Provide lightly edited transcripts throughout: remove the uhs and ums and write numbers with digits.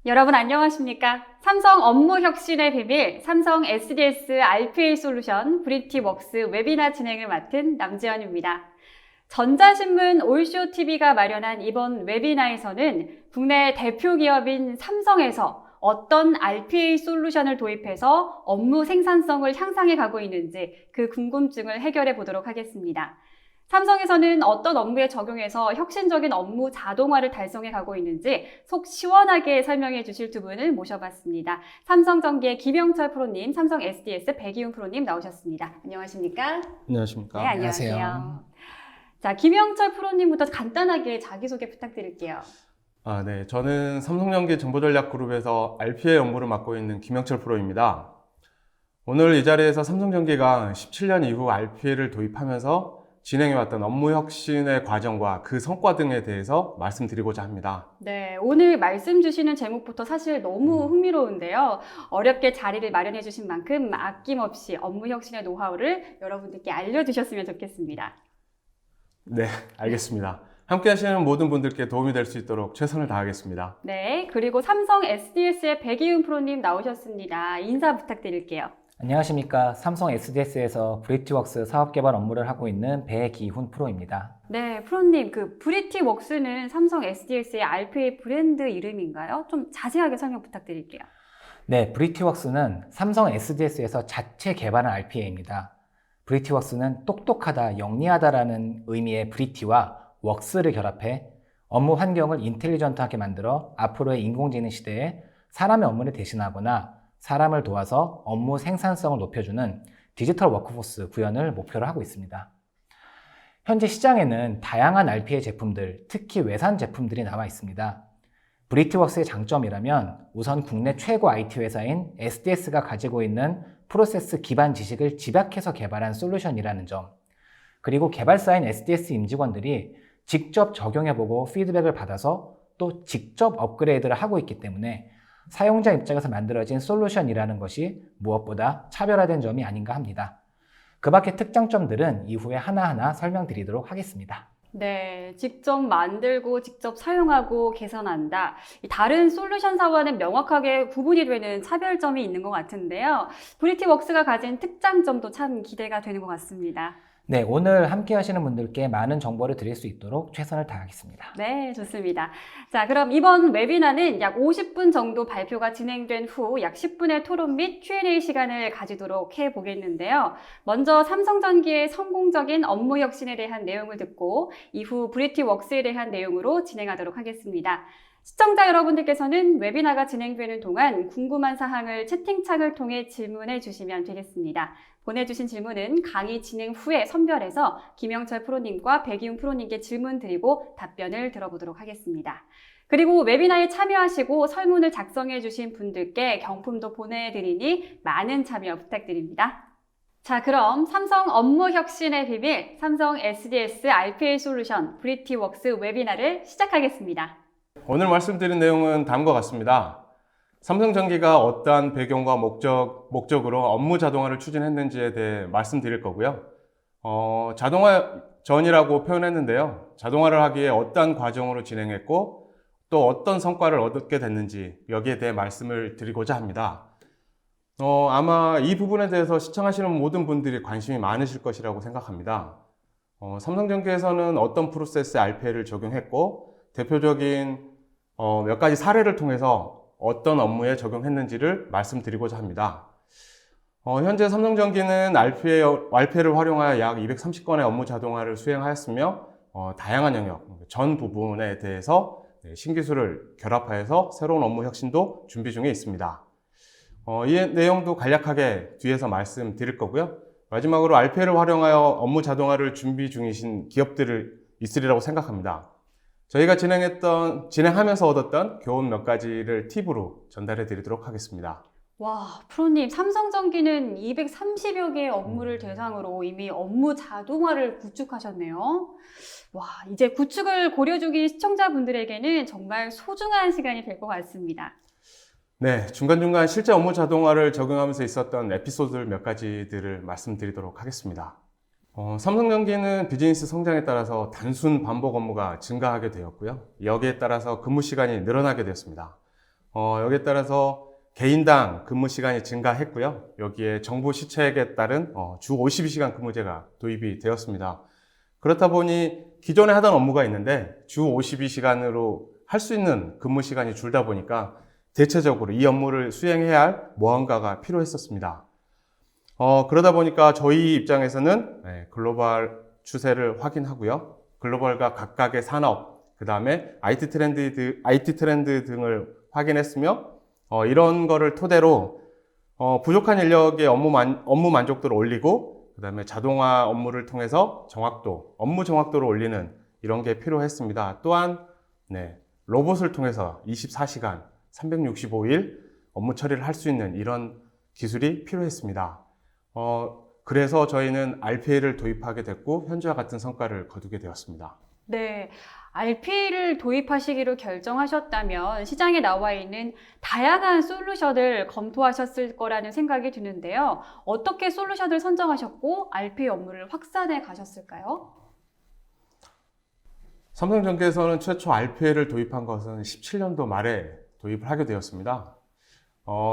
여러분 안녕하십니까? 삼성 업무 혁신의 비밀, 삼성 SDS RPA 솔루션 브리티웍스 웨비나 진행을 맡은 남지연입니다. 전자신문 올쇼TV가 마련한 이번 웨비나에서는 국내 대표 기업인 삼성에서 어떤 RPA 솔루션을 도입해서 업무 생산성을 향상해 가고 있는지 그 궁금증을 해결해 보도록 하겠습니다. 삼성에서는 어떤 업무에 적용해서 혁신적인 업무 자동화를 달성해 가고 있는지 속 시원하게 설명해 주실 두 분을 모셔봤습니다. 삼성전기의 김영철 프로님, 삼성 SDS 백이훈 프로님 나오셨습니다. 안녕하십니까? 안녕하십니까? 네, 안녕하세요. 자, 김영철 프로님부터 간단하게 자기소개 부탁드릴게요. 네. 저는 삼성전기 정보전략그룹에서 RPA 업무를 맡고 있는 김영철 프로입니다. 오늘 이 자리에서 삼성전기가 17년 이후 RPA를 도입하면서 진행해왔던 업무 혁신의 과정과 그 성과 등에 대해서 말씀드리고자 합니다. 네, 오늘 말씀 주시는 제목부터 사실 너무 흥미로운데요. 어렵게 자리를 마련해 주신 만큼 아낌없이 업무 혁신의 노하우를 여러분들께 알려주셨으면 좋겠습니다. 네, 알겠습니다. 함께 하시는 모든 분들께 도움이 될 수 있도록 최선을 다하겠습니다. 네, 그리고 삼성 SDS의 백이훈 프로님 나오셨습니다. 인사 부탁드릴게요. 안녕하십니까. 삼성 SDS에서 브리티웍스 사업개발 업무를 하고 있는 백이훈 프로입니다. 네, 프로님, 브리티웍스는 삼성 SDS의 RPA 브랜드 이름인가요? 좀 자세하게 설명 부탁드릴게요. 네, 브리티웍스는 삼성 SDS에서 자체 개발한 RPA입니다. 브리티웍스는 똑똑하다, 영리하다라는 의미의 브리티와 웍스를 결합해 업무 환경을 인텔리전트하게 만들어 앞으로의 인공지능 시대에 사람의 업무를 대신하거나 사람을 도와서 업무 생산성을 높여주는 디지털 워크포스 구현을 목표로 하고 있습니다. 현재 시장에는 다양한 RPA 제품들, 특히 외산 제품들이 나와 있습니다. 브리티웍스의 장점이라면 우선 국내 최고 IT 회사인 SDS가 가지고 있는 프로세스 기반 지식을 집약해서 개발한 솔루션이라는 점, 그리고 개발사인 SDS 임직원들이 직접 적용해보고 피드백을 받아서 또 직접 업그레이드를 하고 있기 때문에 사용자 입장에서 만들어진 솔루션이라는 것이 무엇보다 차별화된 점이 아닌가 합니다. 그 밖의 특장점들은 이후에 하나하나 설명드리도록 하겠습니다. 네, 직접 만들고 직접 사용하고 개선한다. 다른 솔루션사와는 명확하게 구분이 되는 차별점이 있는 것 같은데요. 브리티웍스가 가진 특장점도 참 기대가 되는 것 같습니다. 네, 오늘 함께 하시는 분들께 많은 정보를 드릴 수 있도록 최선을 다하겠습니다. 네, 좋습니다. 자, 그럼 이번 웨비나는 약 50분 정도 발표가 진행된 후 약 10분의 토론 및 Q&A 시간을 가지도록 해보겠는데요. 먼저 삼성전기의 성공적인 업무 혁신에 대한 내용을 듣고 이후 브리티웍스에 대한 내용으로 진행하도록 하겠습니다. 시청자 여러분들께서는 웨비나가 진행되는 동안 궁금한 사항을 채팅창을 통해 질문해 주시면 되겠습니다. 보내주신 질문은 강의 진행 후에 선별해서 김영철 프로님과 백이훈 프로님께 질문 드리고 답변을 들어보도록 하겠습니다. 그리고 웨비나에 참여하시고 설문을 작성해 주신 분들께 경품도 보내드리니 많은 참여 부탁드립니다. 자, 그럼 삼성 업무 혁신의 비밀, 삼성 SDS RPA 솔루션 브리티웍스 웨비나를 시작하겠습니다. 오늘 말씀드린 내용은 다음과 같습니다. 삼성전기가 어떠한 배경과 목적으로 업무 자동화를 추진했는지에 대해 말씀드릴 거고요. 자동화 전이라고 표현했는데요. 자동화를 하기에 어떠한 과정으로 진행했고 또 어떤 성과를 얻게 됐는지 여기에 대해 말씀을 드리고자 합니다. 아마 이 부분에 대해서 시청하시는 모든 분들이 관심이 많으실 것이라고 생각합니다. 삼성전기에서는 어떤 프로세스 RPA를 적용했고 대표적인 몇 가지 사례를 통해서 어떤 업무에 적용했는지를 말씀드리고자 합니다. 현재 삼성전기는 RPA를 활용하여 약 230건의 업무 자동화를 수행하였으며 다양한 영역, 전 부분에 대해서 신기술을 결합하여서 새로운 업무 혁신도 준비 중에 있습니다. 이 내용도 간략하게 뒤에서 말씀드릴 거고요. 마지막으로 RPA를 활용하여 업무 자동화를 준비 중이신 기업들이 있으리라고 생각합니다. 저희가 진행하면서 얻었던 교훈 몇 가지를 팁으로 전달해 드리도록 하겠습니다. 와, 프로님, 삼성전기는 230여 개의 업무를 대상으로 이미 업무 자동화를 구축하셨네요. 와, 이제 구축을 고려 중인 시청자분들에게는 정말 소중한 시간이 될 것 같습니다. 네, 중간중간 실제 업무 자동화를 적용하면서 있었던 에피소드들 몇 가지들을 말씀드리도록 하겠습니다. 삼성전기는 비즈니스 성장에 따라서 단순 반복 업무가 증가하게 되었고요. 여기에 따라서 근무 시간이 늘어나게 되었습니다. 여기에 따라서 개인당 근무 시간이 증가했고요. 여기에 정부 시책에 따른 주 52시간 근무제가 도입이 되었습니다. 그렇다 보니 기존에 하던 업무가 있는데 주 52시간으로 할 수 있는 근무 시간이 줄다 보니까 대체적으로 이 업무를 수행해야 할 무언가가 필요했었습니다. 그러다 보니까 저희 입장에서는 글로벌 추세를 확인하고요. 글로벌과 각각의 산업, 그 다음에 IT 트렌드 등을 확인했으며, 이런 거를 토대로 부족한 인력의 업무 만족도를 올리고, 그 다음에 자동화 업무를 통해서 업무 정확도를 올리는 이런 게 필요했습니다. 또한 로봇을 통해서 24시간, 365일 업무 처리를 할 수 있는 이런 기술이 필요했습니다. 그래서 저희는 RPA를 도입하게 됐고 현재와 같은 성과를 거두게 되었습니다. 네, RPA를 도입하시기로 결정하셨다면 시장에 나와 있는 다양한 솔루션을 검토하셨을 거라는 생각이 드는데요. 어떻게 솔루션을 선정하셨고 RPA 업무를 확산해 가셨을까요? 삼성전기에서는 최초 RPA를 도입한 것은 17년도 말에 도입을 하게 되었습니다.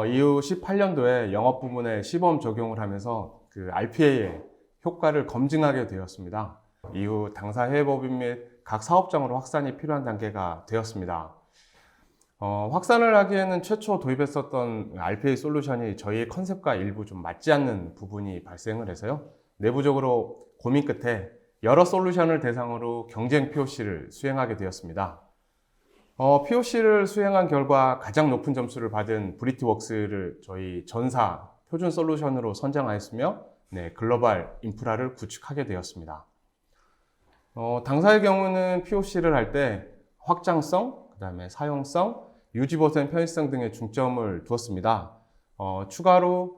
이후 18년도에 영업 부문에 시범 적용을 하면서 그 RPA의 효과를 검증하게 되었습니다. 이후 당사 해외법인 및 각 사업장으로 확산이 필요한 단계가 되었습니다. 확산을 하기에는 최초 도입했었던 RPA 솔루션이 저희의 컨셉과 일부 좀 맞지 않는 부분이 발생을 해서요. 내부적으로 고민 끝에 여러 솔루션을 대상으로 경쟁 POC를 수행하게 되었습니다. POC를 수행한 결과 가장 높은 점수를 받은 브리티웍스를 저희 전사 표준 솔루션으로 선정하였으며 글로벌 인프라를 구축하게 되었습니다. 당사의 경우는 POC를 할 때 확장성, 그 다음에 사용성, 유지보수 편의성 등의 중점을 두었습니다. 추가로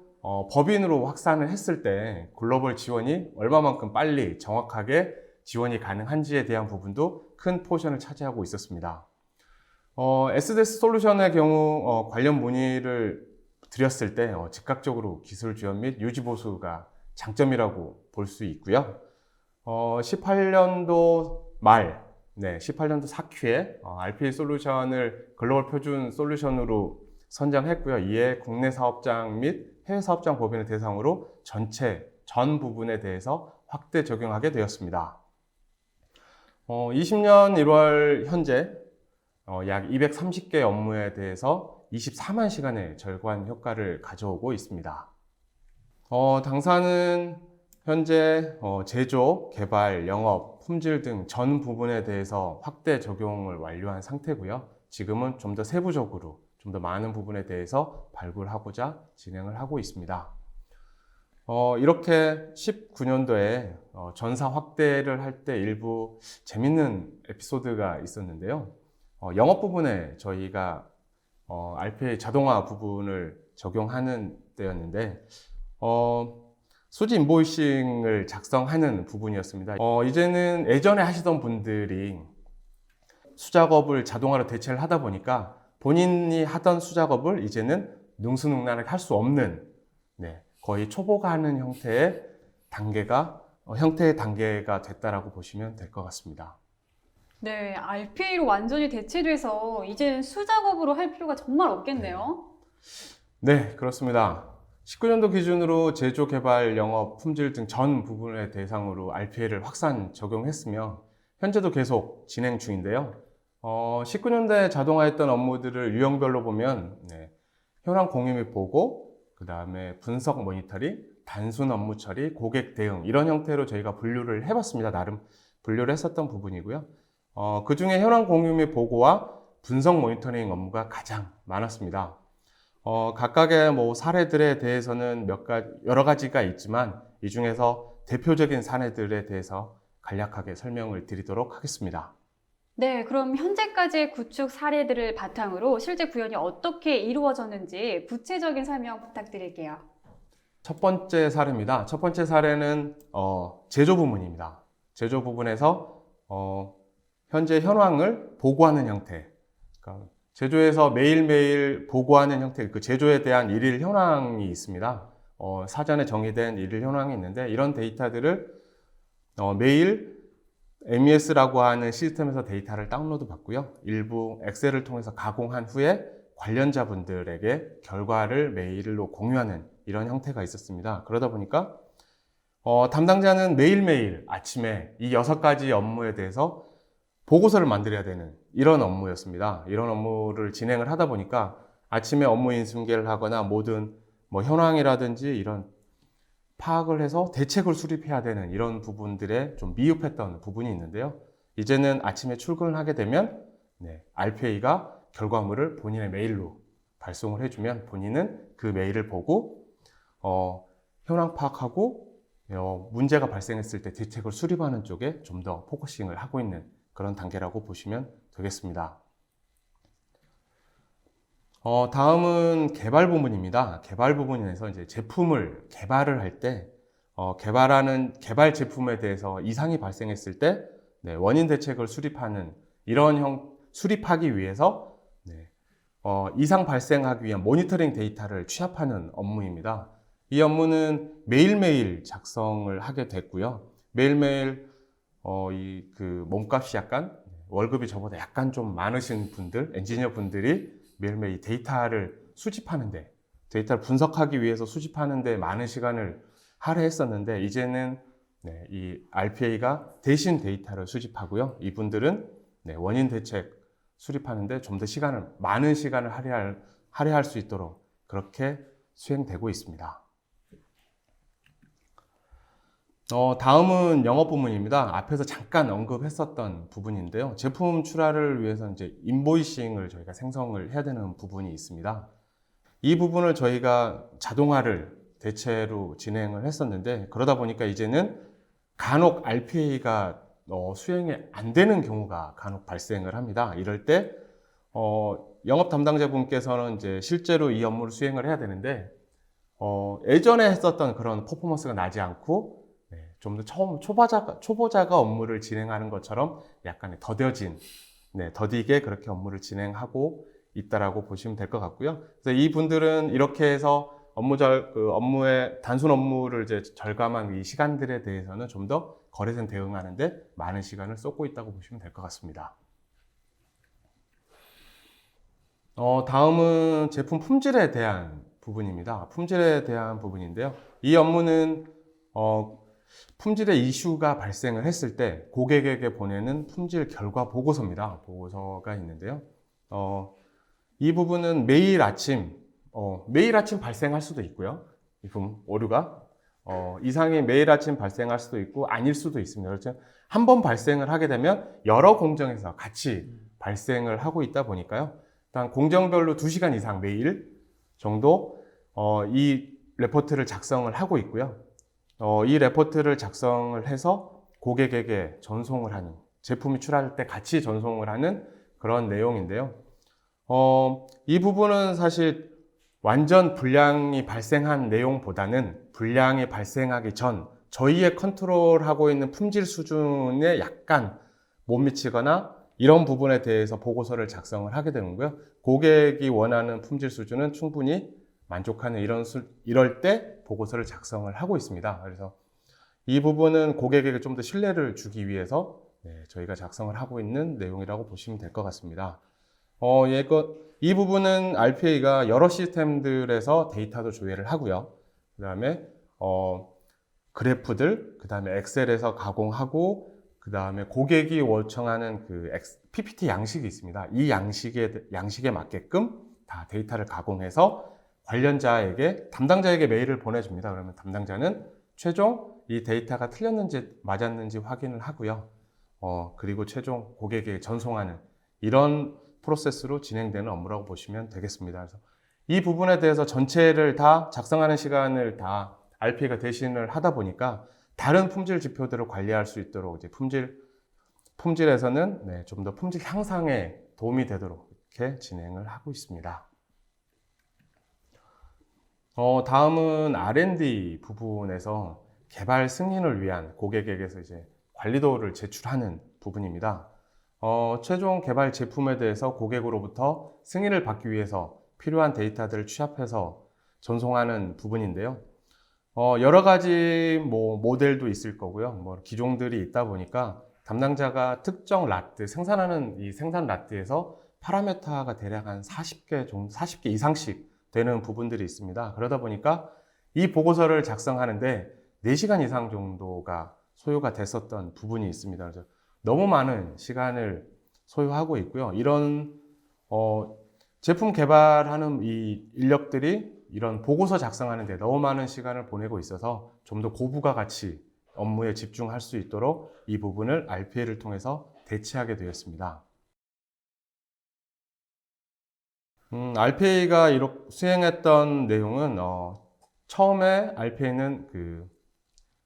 법인으로 확산을 했을 때 글로벌 지원이 얼마만큼 빨리 정확하게 지원이 가능한지에 대한 부분도 큰 포션을 차지하고 있었습니다. SDS 솔루션의 경우 관련 문의를 드렸을 때 즉각적으로 기술 지원 및 유지 보수가 장점이라고 볼 수 있고요. 18년도 말, 18년도 4Q에 RPA 솔루션을 글로벌 표준 솔루션으로 선정했고요. 이에 국내 사업장 및 해외 사업장 법인을 대상으로 전 부분에 대해서 확대 적용하게 되었습니다. 20년 1월 현재 약 230개 업무에 대해서 24만 시간의 절관 효과를 가져오고 있습니다. 당사는 현재 제조, 개발, 영업, 품질 등 전 부분에 대해서 확대 적용을 완료한 상태고요. 지금은 좀 더 세부적으로 좀 더 많은 부분에 대해서 발굴하고자 진행을 하고 있습니다. 이렇게 19년도에 전사 확대를 할 때 일부 재밌는 에피소드가 있었는데요. 영업 부분에 저희가 RPA 자동화 부분을 적용하는 때였는데 수지 인보이싱을 작성하는 부분이었습니다. 이제는 예전에 하시던 분들이 수작업을 자동화로 대체를 하다 보니까 본인이 하던 수작업을 이제는 능수능란하게 할 수 없는 거의 초보가하는 형태의 단계가 됐다라고 보시면 될 것 같습니다. 네, RPA로 완전히 대체돼서 이제는 수작업으로 할 필요가 정말 없겠네요. 네, 그렇습니다. 19년도 기준으로 제조, 개발, 영업, 품질 등 전 부분의 대상으로 RPA를 확산 적용했으며 현재도 계속 진행 중인데요. 19년도에 자동화했던 업무들을 유형별로 보면 현황 공유 및 보고, 그 다음에 분석 모니터링, 단순 업무 처리, 고객 대응 이런 형태로 저희가 분류를 해봤습니다. 나름 분류를 했었던 부분이고요. 그 중에 현황 공유 및 보고와 분석 모니터링 업무가 가장 많았습니다. 각각의 사례들에 대해서는 여러 가지가 있지만 이 중에서 대표적인 사례들에 대해서 간략하게 설명을 드리도록 하겠습니다. 네, 그럼 현재까지의 구축 사례들을 바탕으로 실제 구현이 어떻게 이루어졌는지 구체적인 설명 부탁드릴게요. 첫 번째 사례입니다. 첫 번째 사례는 제조 부문입니다. 제조 부분에서 현재 현황을 보고하는 형태, 그러니까 제조에서 매일매일 보고하는 형태, 그 제조에 대한 일일 현황이 있습니다. 사전에 정의된 일일 현황이 있는데 이런 데이터들을 매일 MES라고 하는 시스템에서 데이터를 다운로드 받고요. 일부 엑셀을 통해서 가공한 후에 관련자분들에게 결과를 메일로 공유하는 이런 형태가 있었습니다. 그러다 보니까 담당자는 매일매일 아침에 이 6가지 업무에 대해서 보고서를 만들어야 되는 이런 업무였습니다. 이런 업무를 진행을 하다 보니까 아침에 업무 인수인계를 하거나 모든 뭐 현황이라든지 이런 파악을 해서 대책을 수립해야 되는 이런 부분들에 좀 미흡했던 부분이 있는데요. 이제는 아침에 출근을 하게 되면 RPA가 결과물을 본인의 메일로 발송을 해주면 본인은 그 메일을 보고 현황 파악하고 문제가 발생했을 때 대책을 수립하는 쪽에 좀 더 포커싱을 하고 있는 그런 단계라고 보시면 되겠습니다. 다음은 개발 부분입니다. 개발 부분에서 이제 제품을 개발을 할 때, 개발 제품에 대해서 이상이 발생했을 때, 원인 대책을 수립하는 수립하기 위해서, 이상 발생하기 위한 모니터링 데이터를 취합하는 업무입니다. 이 업무는 매일매일 작성을 하게 됐고요. 매일매일, 몸값이 월급이 저보다 약간 좀 많으신 분들, 엔지니어 분들이 매일매일 데이터를 수집하는데, 데이터를 분석하기 위해서 수집하는데 많은 시간을 할애했었는데, 이제는 이 RPA가 대신 데이터를 수집하고요. 이분들은 원인 대책 수립하는데 좀 더 많은 시간을 할애할 수 있도록 그렇게 수행되고 있습니다. 다음은 영업 부문입니다. 앞에서 잠깐 언급했었던 부분인데요. 제품 출하를 위해서 이제 인보이싱을 저희가 생성을 해야 되는 부분이 있습니다. 이 부분을 저희가 자동화를 대체로 진행을 했었는데, 그러다 보니까 이제는 간혹 RPA가 수행이 안 되는 경우가 간혹 발생을 합니다. 이럴 때 영업 담당자분께서는 이제 실제로 이 업무를 수행을 해야 되는데 예전에 했었던 그런 퍼포먼스가 나지 않고 좀 더 초보자가 업무를 진행하는 것처럼 약간의 더디게 그렇게 업무를 진행하고 있다라고 보시면 될 것 같고요. 그래서 이 분들은 이렇게 해서 업무의 단순 업무를 이제 절감한 이 시간들에 대해서는 좀 더 거래선 대응하는데 많은 시간을 쏟고 있다고 보시면 될 것 같습니다. 다음은 제품 품질에 대한 부분입니다. 품질에 대한 부분인데요. 이 업무는 품질의 이슈가 발생을 했을 때 고객에게 보내는 품질 결과 보고서입니다. 보고서가 있는데요. 이 부분은 매일 아침 발생할 수도 있고요. 이 부분 오류가 이상이 매일 아침 발생할 수도 있고 아닐 수도 있습니다. 그렇죠? 한 번 발생을 하게 되면 여러 공정에서 같이 발생을 하고 있다 보니까요. 일단 공정별로 2시간 이상 매일 정도 이 레포트를 작성을 하고 있고요. 이 레포트를 작성을 해서 고객에게 전송을 하는, 제품이 출하할 때 같이 전송을 하는 그런 내용인데요. 이 부분은 사실 완전 불량이 발생한 내용보다는 불량이 발생하기 전 저희의 컨트롤하고 있는 품질 수준에 약간 못 미치거나 이런 부분에 대해서 보고서를 작성을 하게 되는 거고요. 고객이 원하는 품질 수준은 충분히 만족하는 이럴 때 보고서를 작성을 하고 있습니다. 그래서 이 부분은 고객에게 좀 더 신뢰를 주기 위해서 저희가 작성을 하고 있는 내용이라고 보시면 될 것 같습니다. 이 부분은 RPA가 여러 시스템들에서 데이터도 조회를 하고요. 그 다음에 그래프들, 그 다음에 엑셀에서 가공하고, 그 다음에 고객이 요청하는 그 PPT 양식이 있습니다. 이 양식에 맞게끔 다 데이터를 가공해서 담당자에게 메일을 보내줍니다. 그러면 담당자는 최종 이 데이터가 틀렸는지 맞았는지 확인을 하고요. 그리고 최종 고객에게 전송하는 이런 프로세스로 진행되는 업무라고 보시면 되겠습니다. 그래서 이 부분에 대해서 전체를 다 작성하는 시간을 다 RPA가 대신을 하다 보니까 다른 품질 지표들을 관리할 수 있도록 이제 품질에서는 좀 더 품질 향상에 도움이 되도록 이렇게 진행을 하고 있습니다. 다음은 R&D 부분에서 개발 승인을 위한 고객에게서 이제 관리도를 제출하는 부분입니다. 최종 개발 제품에 대해서 고객으로부터 승인을 받기 위해서 필요한 데이터들을 취합해서 전송하는 부분인데요. 여러 가지 모델도 있을 거고요. 기종들이 있다 보니까 담당자가 특정 생산 라트에서 파라메타가 대략 한 40개 정도, 40개 이상씩 되는 부분들이 있습니다. 그러다 보니까 이 보고서를 작성하는데 4시간 이상 정도가 소요가 됐었던 부분이 있습니다. 그래서 너무 많은 시간을 소요하고 있고요. 이런 제품 개발하는 이 인력들이 이런 보고서 작성하는 데 너무 많은 시간을 보내고 있어서 좀 더 고부가 가치 업무에 집중할 수 있도록 이 부분을 RPA를 통해서 대체하게 되었습니다. RPA가 이렇게 수행했던 내용은 처음에 RPA는 그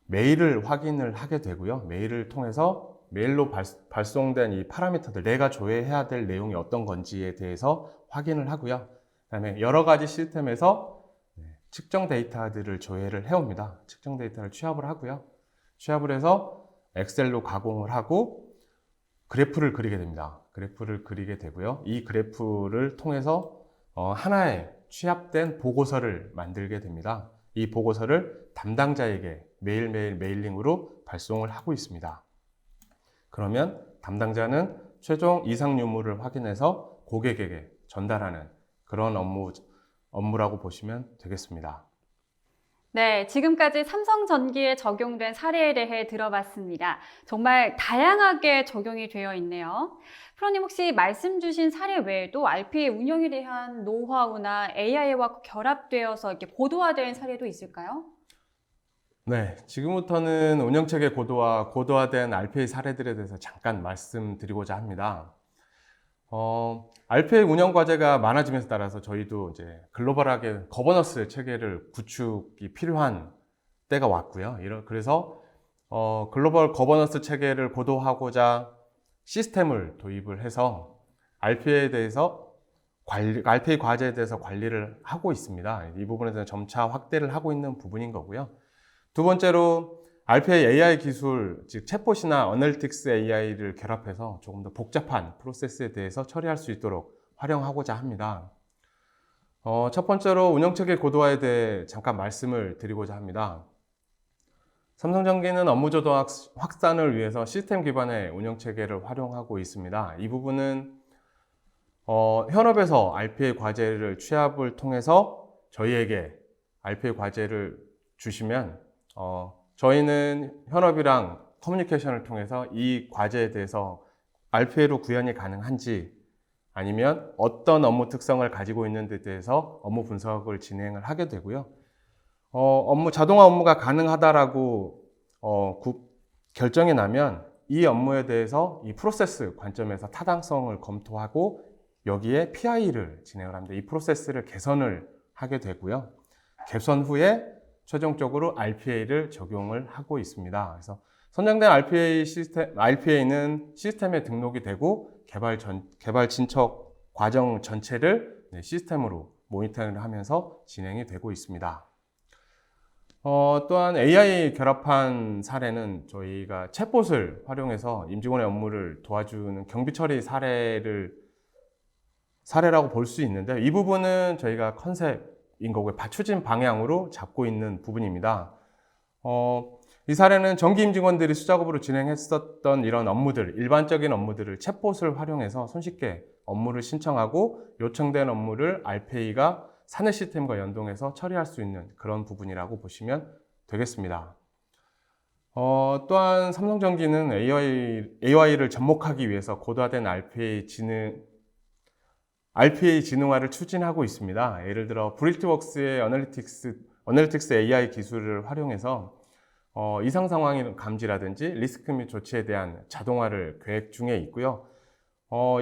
메일을 확인을 하게 되고요. 메일을 통해서 메일로 발송된 이 파라미터들, 내가 조회해야 될 내용이 어떤 건지에 대해서 확인을 하고요. 그다음에 여러 가지 시스템에서 측정 데이터들을 조회를 해옵니다. 측정 데이터를 취합을 하고요. 취합을 해서 엑셀로 가공을 하고 그래프를 그리게 됩니다. 그래프를 그리게 되고요. 이 그래프를 통해서 하나의 취합된 보고서를 만들게 됩니다. 이 보고서를 담당자에게 매일매일 메일링으로 발송을 하고 있습니다. 그러면 담당자는 최종 이상 유무를 확인해서 고객에게 전달하는 그런 업무라고 보시면 되겠습니다. 네, 지금까지 삼성전기에 적용된 사례에 대해 들어봤습니다. 정말 다양하게 적용이 되어 있네요. 프로님 혹시 말씀 주신 사례 외에도 RPA 운영에 대한 노하우나 AI와 결합되어서 이렇게 고도화된 사례도 있을까요? 네, 지금부터는 운영체계 고도화된 RPA 사례들에 대해서 잠깐 말씀드리고자 합니다. RPA 운영 과제가 많아지면서 따라서 저희도 이제 글로벌하게 거버넌스 체계를 구축이 필요한 때가 왔고요. 그래서 글로벌 거버넌스 체계를 고도화하고자 시스템을 도입을 해서 RPA에 대해서 RPA 과제에 대해서 관리를 하고 있습니다. 이 부분에 대해서 점차 확대를 하고 있는 부분인 거고요. 두 번째로 RPA AI 기술, 즉 챗봇이나 어널리틱스 AI를 결합해서 조금 더 복잡한 프로세스에 대해서 처리할 수 있도록 활용하고자 합니다. 첫 번째로 운영체계 고도화에 대해 잠깐 말씀을 드리고자 합니다. 삼성전기는 업무 저도화 확산을 위해서 시스템 기반의 운영체계를 활용하고 있습니다. 이 부분은 현업에서 RPA 과제를 취합을 통해서 저희에게 RPA 과제를 주시면 저희는 현업이랑 커뮤니케이션을 통해서 이 과제에 대해서 RPA로 구현이 가능한지 아니면 어떤 업무 특성을 가지고 있는 데 대해서 업무 분석을 진행을 하게 되고요. 자동화 업무가 가능하다라고 결정이 나면 이 업무에 대해서 이 프로세스 관점에서 타당성을 검토하고 여기에 PI를 진행을 합니다. 이 프로세스를 개선을 하게 되고요. 개선 후에 최종적으로 RPA를 적용을 하고 있습니다. 그래서 선정된 RPA는 시스템에 등록이 되고 개발 진척 과정 전체를 시스템으로 모니터링을 하면서 진행이 되고 있습니다. 또한 AI 결합한 사례는 저희가 챗봇을 활용해서 임직원의 업무를 도와주는 경비 처리 사례라고 볼 수 있는데 이 부분은 저희가 컨셉인 거고요. 받쳐진 방향으로 잡고 있는 부분입니다. 이 사례는 전기 임직원들이 수작업으로 진행했었던 이런 일반적인 업무들을 챗봇을 활용해서 손쉽게 업무를 신청하고 요청된 업무를 RPA가 사내 시스템과 연동해서 처리할 수 있는 그런 부분이라고 보시면 되겠습니다. 또한 삼성전기는 AI를 접목하기 위해서 고도화된 RPA 지능화를 추진하고 있습니다. 예를 들어 브리티웍스의 어널리틱스 AI 기술을 활용해서 이상 상황의 감지라든지 리스크 및 조치에 대한 자동화를 계획 중에 있고요.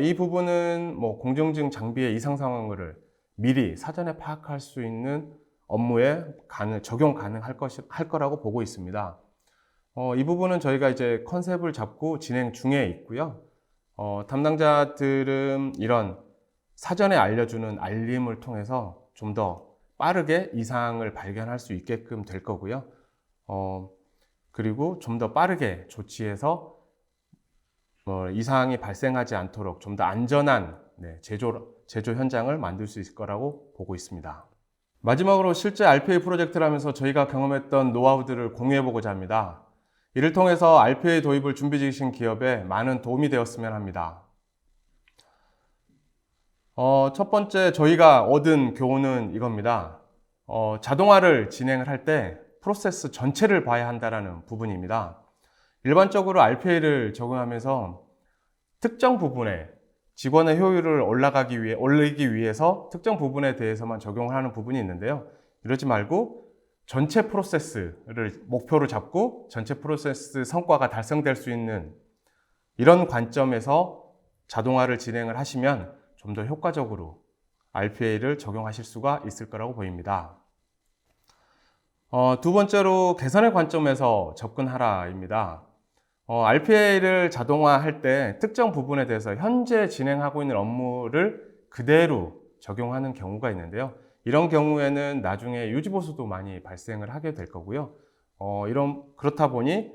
이 부분은 공정증 장비의 이상 상황을 미리 사전에 파악할 수 있는 업무에 적용 가능할 거라고 보고 있습니다. 이 부분은 저희가 이제 컨셉을 잡고 진행 중에 있고요. 담당자들은 이런 사전에 알려주는 알림을 통해서 좀 더 빠르게 이상을 발견할 수 있게끔 될 거고요. 그리고 좀 더 빠르게 조치해서 이상이 발생하지 않도록 좀 더 안전한 제조 현장을 만들 수 있을 거라고 보고 있습니다. 마지막으로 실제 RPA 프로젝트를 하면서 저희가 경험했던 노하우들을 공유해보고자 합니다. 이를 통해서 RPA 도입을 준비 중이신 기업에 많은 도움이 되었으면 합니다. 첫 번째 저희가 얻은 교훈은 이겁니다. 자동화를 진행을 할 때 프로세스 전체를 봐야 한다는 부분입니다. 일반적으로 RPA를 적용하면서 특정 부분에 직원의 효율을 올리기 위해서 특정 부분에 대해서만 적용을 하는 부분이 있는데요. 이러지 말고 전체 프로세스를 목표로 잡고 전체 프로세스 성과가 달성될 수 있는 이런 관점에서 자동화를 진행을 하시면 좀 더 효과적으로 RPA를 적용하실 수가 있을 거라고 보입니다. 두 번째로 개선의 관점에서 접근하라입니다. RPA를 자동화할 때 특정 부분에 대해서 현재 진행하고 있는 업무를 그대로 적용하는 경우가 있는데요. 이런 경우에는 나중에 유지보수도 많이 발생을 하게 될 거고요. 그렇다 보니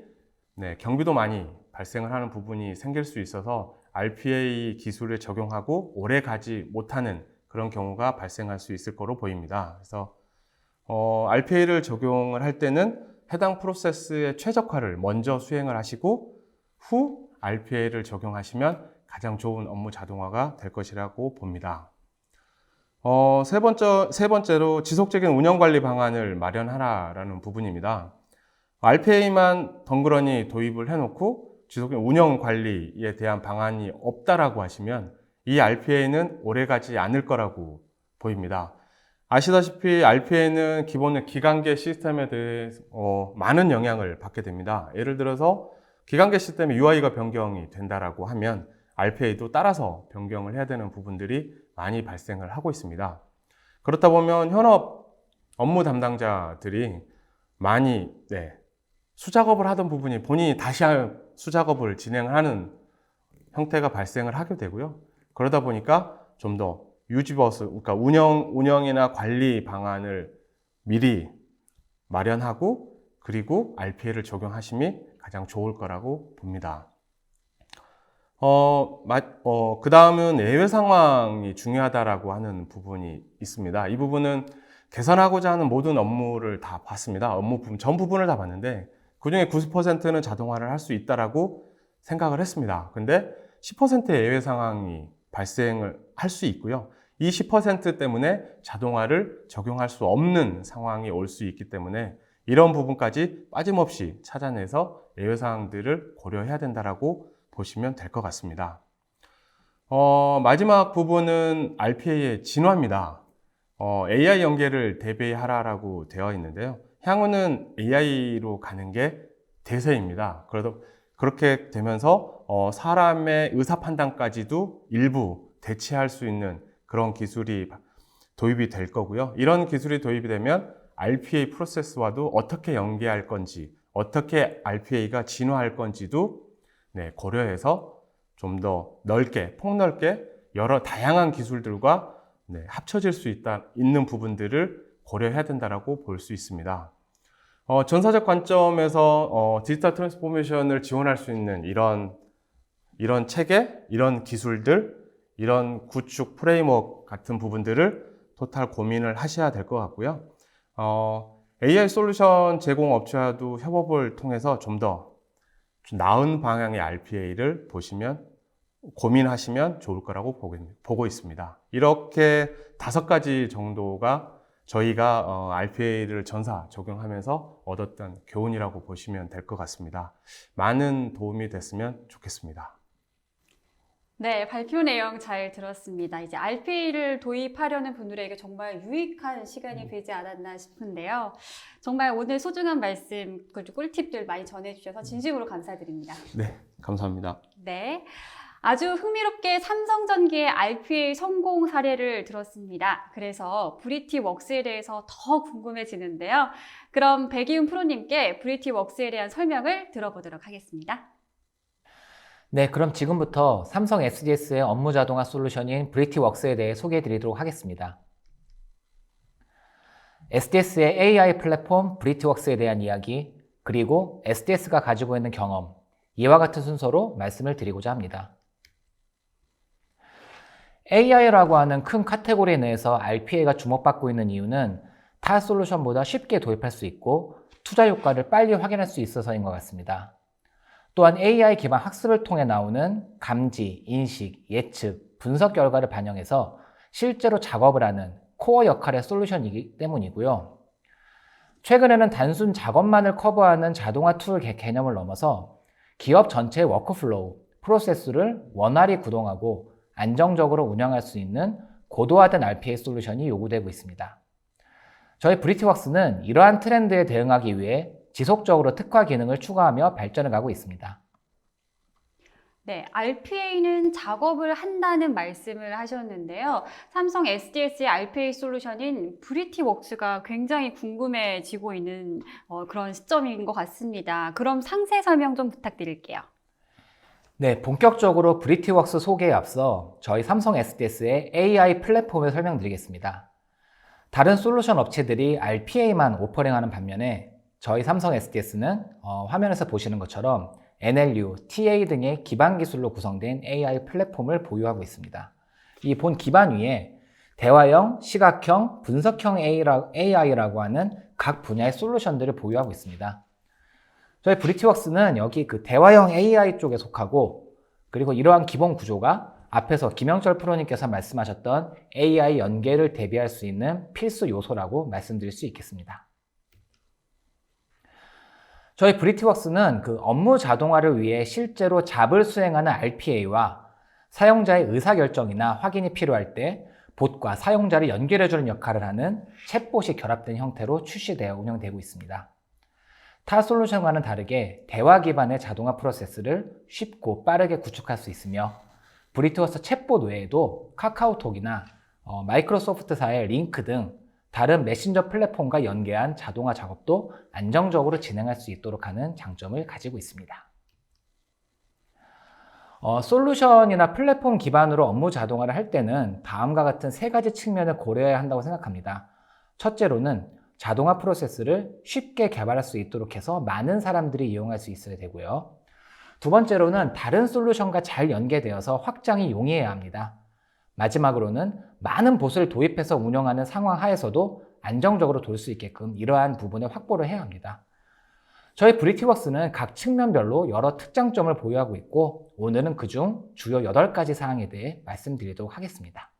경비도 많이 발생을 하는 부분이 생길 수 있어서 RPA 기술을 적용하고 오래 가지 못하는 그런 경우가 발생할 수 있을 거로 보입니다. 그래서 RPA를 적용을 할 때는 해당 프로세스의 최적화를 먼저 수행을 하시고 후 RPA를 적용하시면 가장 좋은 업무 자동화가 될 것이라고 봅니다. 세 번째로 지속적인 운영관리 방안을 마련하라라는 부분입니다. RPA만 덩그러니 도입을 해놓고 지속적인 운영관리에 대한 방안이 없다라고 하시면 이 RPA는 오래가지 않을 거라고 보입니다. 아시다시피 RPA는 기본의 기관계 시스템에 대해 많은 영향을 받게 됩니다. 예를 들어서 기관계 시스템의 UI가 변경이 된다라고 하면 RPA도 따라서 변경을 해야 되는 부분들이 많이 발생을 하고 있습니다. 그렇다 보면 현업 업무 담당자들이 많이 수작업을 하던 부분이 본인이 다시 수작업을 진행하는 형태가 발생을 하게 되고요. 그러다 보니까 좀 더 그러니까 운영이나 관리 방안을 미리 마련하고 그리고 RPA를 적용하심이 가장 좋을 거라고 봅니다. 그 다음은 예외 상황이 중요하다라고 하는 부분이 있습니다. 이 부분은 개선하고자 하는 모든 업무를 다 봤습니다. 업무 부분, 전 부분을 다 봤는데 그 중에 90%는 자동화를 할 수 있다라고 생각을 했습니다. 근데 10%의 예외 상황이 발생을 할 수 있고요. 이 10% 때문에 자동화를 적용할 수 없는 상황이 올 수 있기 때문에 이런 부분까지 빠짐없이 찾아내서 예외 사항들을 고려해야 된다라고 보시면 될 것 같습니다. 마지막 부분은 RPA의 진화입니다. AI 연계를 대비하라라고 되어 있는데요. 향후는 AI로 가는 게 대세입니다. 그렇게 되면서 사람의 의사 판단까지도 일부 대체할 수 있는 그런 기술이 도입이 될 거고요. 이런 기술이 도입이 되면 RPA 프로세스와도 어떻게 연계할 건지, 어떻게 RPA가 진화할 건지도 고려해서 좀 더 폭넓게 여러 다양한 기술들과 합쳐질 수 있는 부분들을 고려해야 된다라고 볼 수 있습니다. 전사적 관점에서 디지털 트랜스포메이션을 지원할 수 있는 이런 체계, 이런 기술들, 이런 구축 프레임워크 같은 부분들을 토탈 고민을 하셔야 될 것 같고요. AI 솔루션 제공 업체와도 협업을 통해서 좀 더 나은 방향의 RPA를 고민하시면 좋을 거라고 보고 있습니다. 이렇게 5가지 정도가 저희가 RPA를 전사 적용하면서 얻었던 교훈이라고 보시면 될 것 같습니다. 많은 도움이 됐으면 좋겠습니다. 네, 발표 내용 잘 들었습니다. 이제 RPA를 도입하려는 분들에게 정말 유익한 시간이 되지 않았나 싶은데요. 정말 오늘 소중한 말씀, 그리고 꿀팁들 많이 전해주셔서 진심으로 감사드립니다. 네, 감사합니다. 네. 아주 흥미롭게 삼성전기의 RPA 성공 사례를 들었습니다. 그래서 브리티웍스에 대해서 더 궁금해지는데요. 그럼 백이훈 프로님께 브리티웍스에 대한 설명을 들어보도록 하겠습니다. 네, 그럼 지금부터 삼성 SDS의 업무 자동화 솔루션인 브리티웍스에 대해 소개해 드리도록 하겠습니다. SDS의 AI 플랫폼 브리티웍스에 대한 이야기, 그리고 SDS가 가지고 있는 경험, 이와 같은 순서로 말씀을 드리고자 합니다. AI라고 하는 큰 카테고리 내에서 RPA가 주목받고 있는 이유는 타 솔루션보다 쉽게 도입할 수 있고 투자 효과를 빨리 확인할 수 있어서인 것 같습니다. 또한 AI 기반 학습을 통해 나오는 감지, 인식, 예측, 분석 결과를 반영해서 실제로 작업을 하는 코어 역할의 솔루션이기 때문이고요. 최근에는 단순 작업만을 커버하는 자동화 툴 개념을 넘어서 기업 전체의 워크플로우, 프로세스를 원활히 구동하고 안정적으로 운영할 수 있는 고도화된 RPA 솔루션이 요구되고 있습니다. 저희 브리티웍스는 이러한 트렌드에 대응하기 위해 지속적으로 특화 기능을 추가하며 발전해 가고 있습니다. 네, RPA는 작업을 한다는 말씀을 하셨는데요. 삼성 SDS의 RPA 솔루션인 브리티웍스가 굉장히 궁금해지고 있는 그런 시점인 것 같습니다. 그럼 상세 설명 좀 부탁드릴게요. 네, 본격적으로 브리티웍스 소개에 앞서 저희 삼성 SDS의 AI 플랫폼을 설명드리겠습니다. 다른 솔루션 업체들이 RPA만 오퍼링하는 반면에 저희 삼성 SDS는 화면에서 보시는 것처럼 NLU, TA 등의 기반 기술로 구성된 AI 플랫폼을 보유하고 있습니다. 이 본 기반 위에 대화형, 시각형, 분석형 AI라고 하는 각 분야의 솔루션들을 보유하고 있습니다. 저희 브리티웍스는 여기 그 대화형 AI 쪽에 속하고, 그리고 이러한 기본 구조가 앞에서 김영철 프로님께서 말씀하셨던 AI 연계를 대비할 수 있는 필수 요소라고 말씀드릴 수 있겠습니다. 저희 브리티웍스는 그 업무 자동화를 위해 실제로 잡을 수행하는 RPA와 사용자의 의사결정이나 확인이 필요할 때 봇과 사용자를 연결해주는 역할을 하는 챗봇이 결합된 형태로 출시되어 운영되고 있습니다. 타 솔루션과는 다르게 대화 기반의 자동화 프로세스를 쉽고 빠르게 구축할 수 있으며 브리티웍스 챗봇 외에도 카카오톡이나 마이크로소프트사의 링크 등 다른 메신저 플랫폼과 연계한 자동화 작업도 안정적으로 진행할 수 있도록 하는 장점을 가지고 있습니다. 솔루션이나 플랫폼 기반으로 업무 자동화를 할 때는 다음과 같은 세 가지 측면을 고려해야 한다고 생각합니다. 첫째로는 자동화 프로세스를 쉽게 개발할 수 있도록 해서 많은 사람들이 이용할 수 있어야 되고요. 두 번째로는 다른 솔루션과 잘 연계되어서 확장이 용이해야 합니다. 마지막으로는 많은 봇을 도입해서 운영하는 상황 하에서도 안정적으로 돌 수 있게끔 이러한 부분을 확보를 해야 합니다. 저희 브리티웍스는 각 측면별로 여러 특장점을 보유하고 있고 오늘은 그중 주요 8가지 사항에 대해 말씀드리도록 하겠습니다.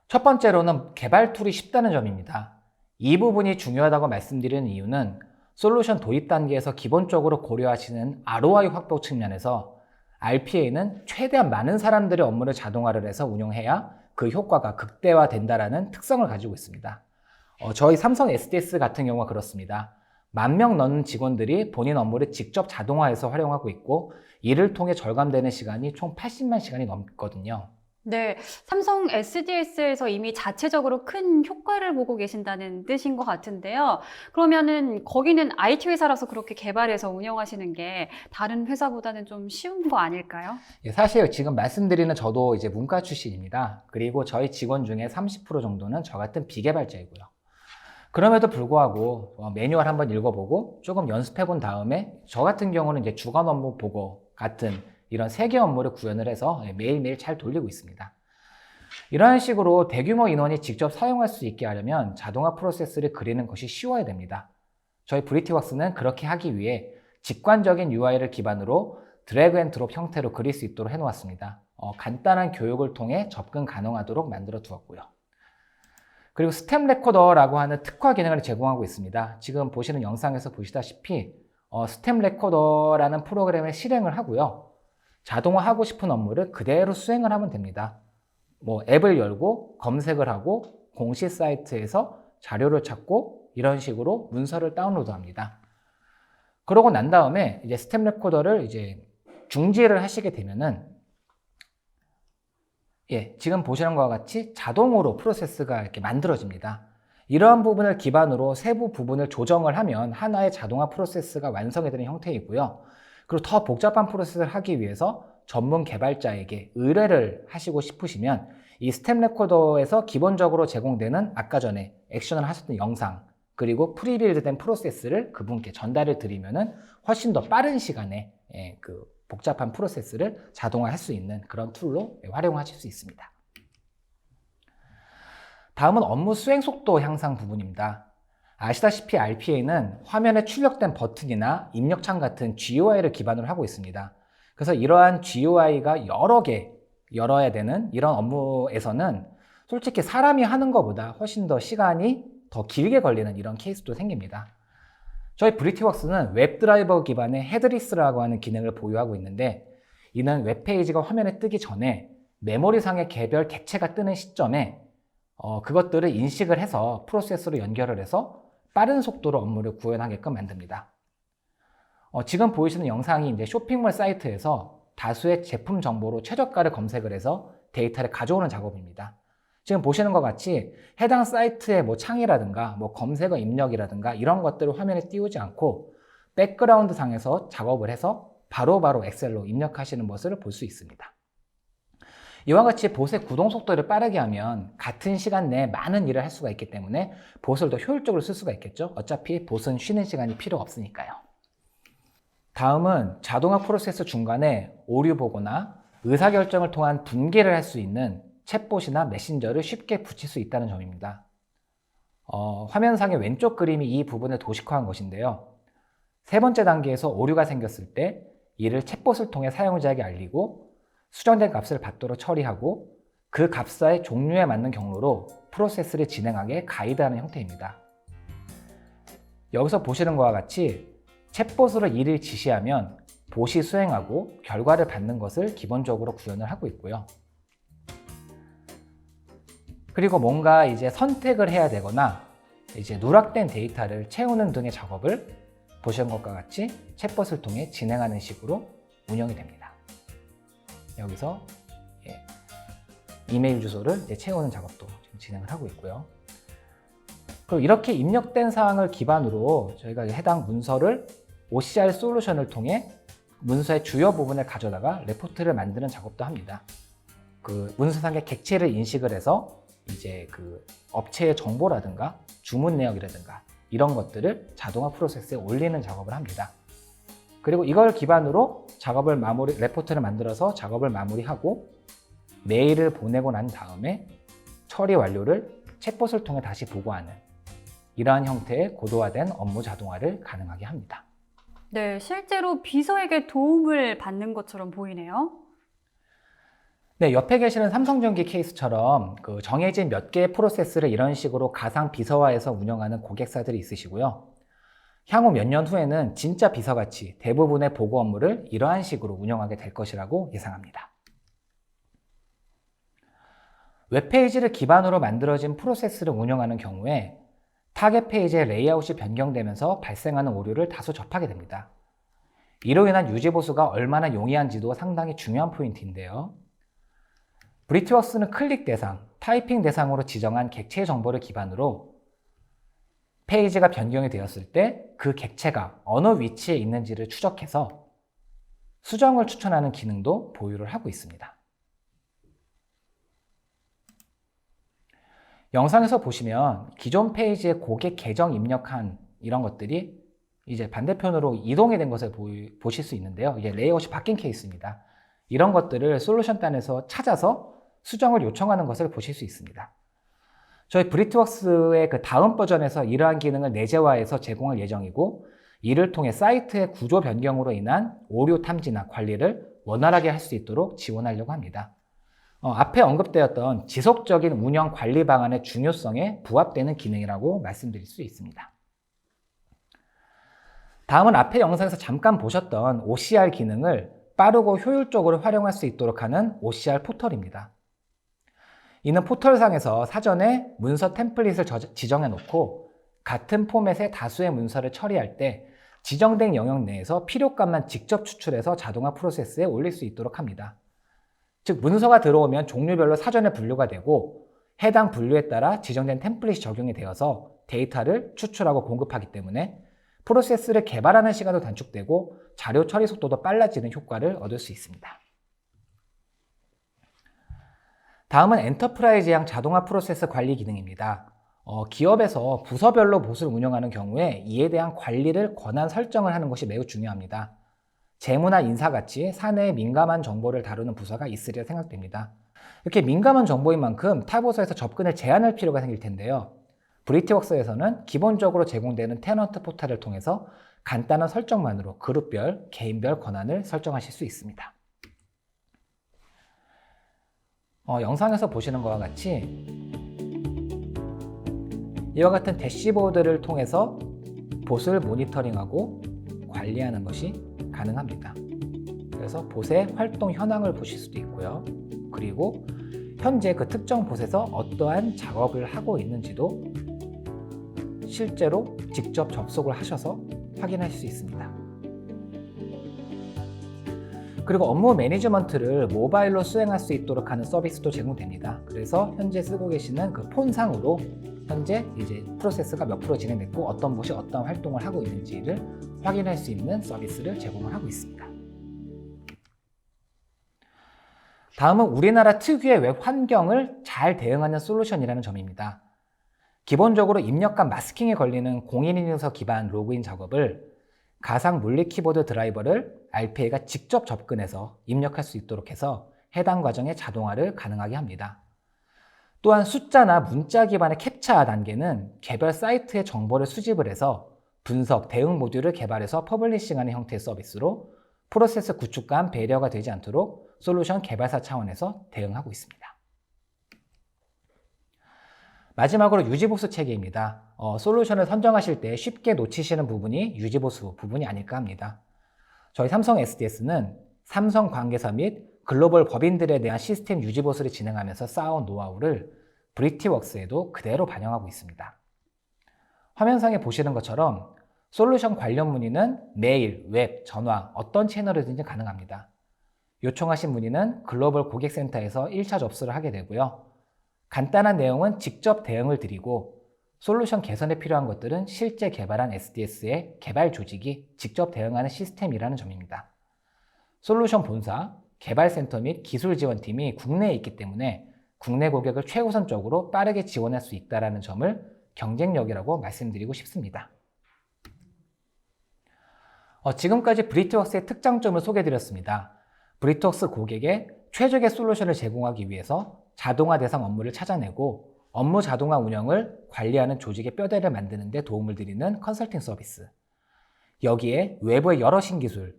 첫 번째로는 개발 툴이 쉽다는 점입니다. 이 부분이 중요하다고 말씀드리는 이유는 솔루션 도입 단계에서 기본적으로 고려하시는 ROI 확보 측면에서 RPA는 최대한 많은 사람들의 업무를 자동화를 해서 운영해야 그 효과가 극대화된다는 특성을 가지고 있습니다. 저희 삼성 SDS 같은 경우가 그렇습니다. 10,000명 넘는 직원들이 본인 업무를 직접 자동화해서 활용하고 있고 이를 통해 절감되는 시간이 총 80만 시간이 넘거든요. 네, 삼성 SDS에서 이미 자체적으로 큰 효과를 보고 계신다는 뜻인 것 같은데요. 그러면은 거기는 IT 회사라서 그렇게 개발해서 운영하시는 게 다른 회사보다는 좀 쉬운 거 아닐까요? 사실 지금 말씀드리는 저도 이제 문과 출신입니다. 그리고 저희 직원 중에 30% 정도는 저 같은 비개발자이고요. 그럼에도 불구하고 매뉴얼 한번 읽어보고 조금 연습해 본 다음에 저 같은 경우는 이제 주간 업무 보고 같은 이런 세개 업무를 구현을 해서 매일매일 잘 돌리고 있습니다. 이러한 식으로 대규모 인원이 직접 사용할 수 있게 하려면 자동화 프로세스를 그리는 것이 쉬워야 됩니다. 저희 브리티웍스는 그렇게 하기 위해 직관적인 UI를 기반으로 드래그 앤 드롭 형태로 그릴 수 있도록 해놓았습니다. 간단한 교육을 통해 접근 가능하도록 만들어 두었고요. 그리고 스텝 레코더라고 하는 특화 기능을 제공하고 있습니다. 지금 보시는 영상에서 보시다시피 스텝 레코더라는 프로그램을 실행을 하고요. 자동화하고 싶은 업무를 그대로 수행을 하면 됩니다. 앱을 열고 검색을 하고 공식 사이트에서 자료를 찾고 이런 식으로 문서를 다운로드 합니다. 그러고 난 다음에 이제 스텝 레코더를 이제 중지를 하시게 되면은 지금 보시는 것과 같이 자동으로 프로세스가 이렇게 만들어집니다. 이러한 부분을 기반으로 세부 부분을 조정을 하면 하나의 자동화 프로세스가 완성이 되는 형태이고요. 그리고 더 복잡한 프로세스를 하기 위해서 전문 개발자에게 의뢰를 하시고 싶으시면 이 스텝 레코더에서 기본적으로 제공되는 아까 전에 액션을 하셨던 영상 그리고 프리빌드된 프로세스를 그분께 전달을 드리면은 훨씬 더 빠른 시간에 그 복잡한 프로세스를 자동화할 수 있는 그런 툴로 활용하실 수 있습니다. 다음은 업무 수행 속도 향상 부분입니다. 아시다시피 RPA는 화면에 출력된 버튼이나 입력창 같은 GUI를 기반으로 하고 있습니다. 그래서 이러한 GUI가 여러 개 열어야 되는 이런 업무에서는 솔직히 사람이 하는 것보다 훨씬 더 시간이 더 길게 걸리는 이런 케이스도 생깁니다. 저희 브리티웍스는 웹드라이버 기반의 헤드리스라고 하는 기능을 보유하고 있는데, 이는 웹페이지가 화면에 뜨기 전에 메모리상의 개별 객체가 뜨는 시점에 그것들을 인식을 해서 프로세스로 연결을 해서 빠른 속도로 업무를 구현하게끔 만듭니다. 지금 보이시는 영상이 이제 쇼핑몰 사이트에서 다수의 제품 정보로 최저가를 검색을 해서 데이터를 가져오는 작업입니다. 지금 보시는 것 같이 해당 사이트의 뭐 창이라든가 뭐 검색어 입력이라든가 이런 것들을 화면에 띄우지 않고 백그라운드 상에서 작업을 해서 바로바로 엑셀로 입력하시는 것을 볼 수 있습니다. 이와 같이 봇의 구동 속도를 빠르게 하면 같은 시간 내에 많은 일을 할 수가 있기 때문에 봇을 더 효율적으로 쓸 수가 있겠죠. 어차피 봇은 쉬는 시간이 필요 없으니까요. 다음은 자동화 프로세스 중간에 오류 보거나 의사결정을 통한 분개를 할 수 있는 챗봇이나 메신저를 쉽게 붙일 수 있다는 점입니다. 화면상의 왼쪽 그림이 이 부분을 도식화한 것인데요. 세 번째 단계에서 오류가 생겼을 때 이를 챗봇을 통해 사용자에게 알리고 수정된 값을 받도록 처리하고 그 값의 종류에 맞는 경로로 프로세스를 진행하게 가이드하는 형태입니다. 여기서 보시는 것과 같이 챗봇으로 일을 지시하면 봇이 수행하고 결과를 받는 것을 기본적으로 구현을 하고 있고요. 그리고 뭔가 이제 선택을 해야 되거나 이제 누락된 데이터를 채우는 등의 작업을 보시는 것과 같이 챗봇을 통해 진행하는 식으로 운영이 됩니다. 여기서 이메일 주소를 채우는 작업도 지금 진행을 하고 있고요. 그리고 이렇게 입력된 사항을 기반으로 저희가 해당 문서를 OCR 솔루션을 통해 문서의 주요 부분을 가져다가 레포트를 만드는 작업도 합니다. 그 문서상의 객체를 인식을 해서 이제 그 업체의 정보라든가 주문 내역이라든가 이런 것들을 자동화 프로세스에 올리는 작업을 합니다. 그리고 이걸 기반으로 레포트를 만들어서 작업을 마무리하고 메일을 보내고 난 다음에 처리 완료를 챗봇을 통해 다시 보고하는 이러한 형태의 고도화된 업무 자동화를 가능하게 합니다. 네, 실제로 비서에게 도움을 받는 것처럼 보이네요. 네, 옆에 계시는 삼성전기 케이스처럼 그 정해진 몇 개의 프로세스를 이런 식으로 가상 비서화해서 운영하는 고객사들이 있으시고요. 향후 몇 년 후에는 진짜 비서같이 대부분의 보고 업무를 이러한 식으로 운영하게 될 것이라고 예상합니다. 웹페이지를 기반으로 만들어진 프로세스를 운영하는 경우에 타겟 페이지의 레이아웃이 변경되면서 발생하는 오류를 다소 접하게 됩니다. 이로 인한 유지 보수가 얼마나 용이한지도 상당히 중요한 포인트인데요. 브리티웍스는 클릭 대상, 타이핑 대상으로 지정한 객체 정보를 기반으로 페이지가 변경이 되었을 때 그 객체가 어느 위치에 있는지를 추적해서 수정을 추천하는 기능도 보유를 하고 있습니다. 영상에서 보시면 기존 페이지에 고객 계정 입력한 이런 것들이 이제 반대편으로 이동이 된 것을 보실 수 있는데요. 이게 레이아웃이 바뀐 케이스입니다. 이런 것들을 솔루션단에서 찾아서 수정을 요청하는 것을 보실 수 있습니다. 저희 브리티웍스의 그 다음 버전에서 이러한 기능을 내재화해서 제공할 예정이고, 이를 통해 사이트의 구조 변경으로 인한 오류 탐지나 관리를 원활하게 할 수 있도록 지원하려고 합니다. 앞에 언급되었던 지속적인 운영 관리 방안의 중요성에 부합되는 기능이라고 말씀드릴 수 있습니다. 다음은 앞에 영상에서 잠깐 보셨던 OCR 기능을 빠르고 효율적으로 활용할 수 있도록 하는 OCR 포털입니다. 이는 포털상에서 사전에 문서 템플릿을 지정해 놓고 같은 포맷의 다수의 문서를 처리할 때 지정된 영역 내에서 필요값만 직접 추출해서 자동화 프로세스에 올릴 수 있도록 합니다. 즉, 문서가 들어오면 종류별로 사전에 분류가 되고 해당 분류에 따라 지정된 템플릿이 적용이 되어서 데이터를 추출하고 공급하기 때문에 프로세스를 개발하는 시간도 단축되고 자료 처리 속도도 빨라지는 효과를 얻을 수 있습니다. 다음은 엔터프라이즈형 자동화 프로세스 관리 기능입니다. 기업에서 부서별로 봇을 운영하는 경우에 이에 대한 관리를 권한 설정을 하는 것이 매우 중요합니다. 재무나 인사같이 사내의 민감한 정보를 다루는 부서가 있으리라 생각됩니다. 이렇게 민감한 정보인 만큼 타 부서에서 접근을 제한할 필요가 생길 텐데요. 브리티웍스에서는 기본적으로 제공되는 테넌트 포탈을 통해서 간단한 설정만으로 그룹별, 개인별 권한을 설정하실 수 있습니다. 영상에서 보시는 것과 같이 이와 같은 대시보드를 통해서 봇을 모니터링하고 관리하는 것이 가능합니다. 그래서 봇의 활동 현황을 보실 수도 있고요. 그리고 현재 그 특정 봇에서 어떠한 작업을 하고 있는지도 실제로 직접 접속을 하셔서 확인할 수 있습니다. 그리고 업무 매니지먼트를 모바일로 수행할 수 있도록 하는 서비스도 제공됩니다. 그래서 현재 쓰고 계시는 그 폰상으로 현재 이제 프로세스가 몇 프로 진행됐고 어떤 봇이 어떤 활동을 하고 있는지를 확인할 수 있는 서비스를 제공을 하고 있습니다. 다음은 우리나라 특유의 웹 환경을 잘 대응하는 솔루션이라는 점입니다. 기본적으로 입력과 마스킹에 걸리는 공인인증서 기반 로그인 작업을 가상 물리 키보드 드라이버를 RPA가 직접 접근해서 입력할 수 있도록 해서 해당 과정의 자동화를 가능하게 합니다. 또한 숫자나 문자 기반의 캡처 단계는 개별 사이트의 정보를 수집을 해서 분석, 대응 모듈을 개발해서 퍼블리싱하는 형태의 서비스로 프로세스 구축과 배려가 되지 않도록 솔루션 개발사 차원에서 대응하고 있습니다. 마지막으로 유지보수 체계입니다. 솔루션을 선정하실 때 쉽게 놓치시는 부분이 유지보수 부분이 아닐까 합니다. 저희 삼성 SDS는 삼성 관계사 및 글로벌 법인들에 대한 시스템 유지보수를 진행하면서 쌓아온 노하우를 브리티웍스에도 그대로 반영하고 있습니다. 화면상에 보시는 것처럼 솔루션 관련 문의는 메일, 웹, 전화 어떤 채널이든지 가능합니다. 요청하신 문의는 글로벌 고객센터에서 1차 접수를 하게 되고요. 간단한 내용은 직접 대응을 드리고 솔루션 개선에 필요한 것들은 실제 개발한 SDS의 개발 조직이 직접 대응하는 시스템이라는 점입니다. 솔루션 본사, 개발센터 및 기술 지원팀이 국내에 있기 때문에 국내 고객을 최우선적으로 빠르게 지원할 수 있다는 점을 경쟁력이라고 말씀드리고 싶습니다. 지금까지 브리티웍스의 특장점을 소개해드렸습니다. 브리티웍스 고객에 최적의 솔루션을 제공하기 위해서 자동화 대상 업무를 찾아내고 업무 자동화 운영을 관리하는 조직의 뼈대를 만드는 데 도움을 드리는 컨설팅 서비스. 여기에 외부의 여러 신기술,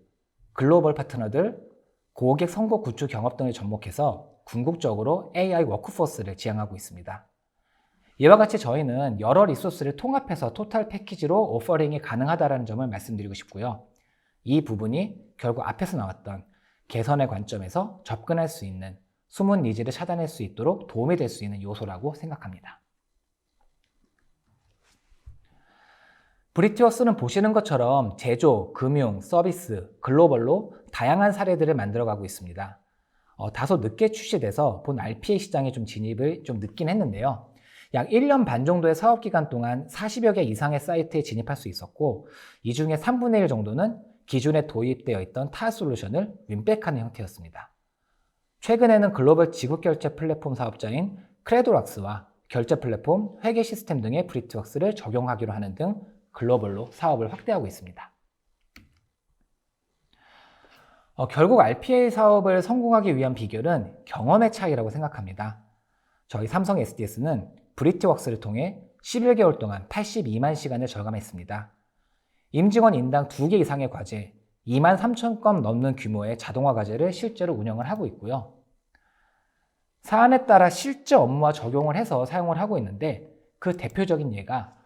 글로벌 파트너들, 고객 선거 구축 경험 등을 접목해서 궁극적으로 AI 워크포스를 지향하고 있습니다. 이와 같이 저희는 여러 리소스를 통합해서 토탈 패키지로 오퍼링이 가능하다는 점을 말씀드리고 싶고요. 이 부분이 결국 앞에서 나왔던 개선의 관점에서 접근할 수 있는 숨은 니즈를 찾아낼 수 있도록 도움이 될 수 있는 요소라고 생각합니다. 브리티웍스는 보시는 것처럼 제조, 금융, 서비스, 글로벌로 다양한 사례들을 만들어가고 있습니다. 다소 늦게 출시돼서 본 RPA 시장에 좀 진입을 좀 늦긴 했는데요. 약 1년 반 정도의 사업기간 동안 40여 개 이상의 사이트에 진입할 수 있었고 이 중에 3분의 1 정도는 기존에 도입되어 있던 타 솔루션을 윈백하는 형태였습니다. 최근에는 글로벌 지급결제 플랫폼 사업자인 크레도락스와 결제 플랫폼, 회계 시스템 등의 브리티웍스를 적용하기로 하는 등 글로벌로 사업을 확대하고 있습니다. 결국 RPA 사업을 성공하기 위한 비결은 경험의 차이라고 생각합니다. 저희 삼성 SDS는 브리티웍스를 통해 11개월 동안 82만 시간을 절감했습니다. 임직원 인당 2개 이상의 과제, 2만 3천 건 넘는 규모의 자동화 과제를 실제로 운영을 하고 있고요. 사안에 따라 실제 업무와 적용을 해서 사용을 하고 있는데 그 대표적인 예가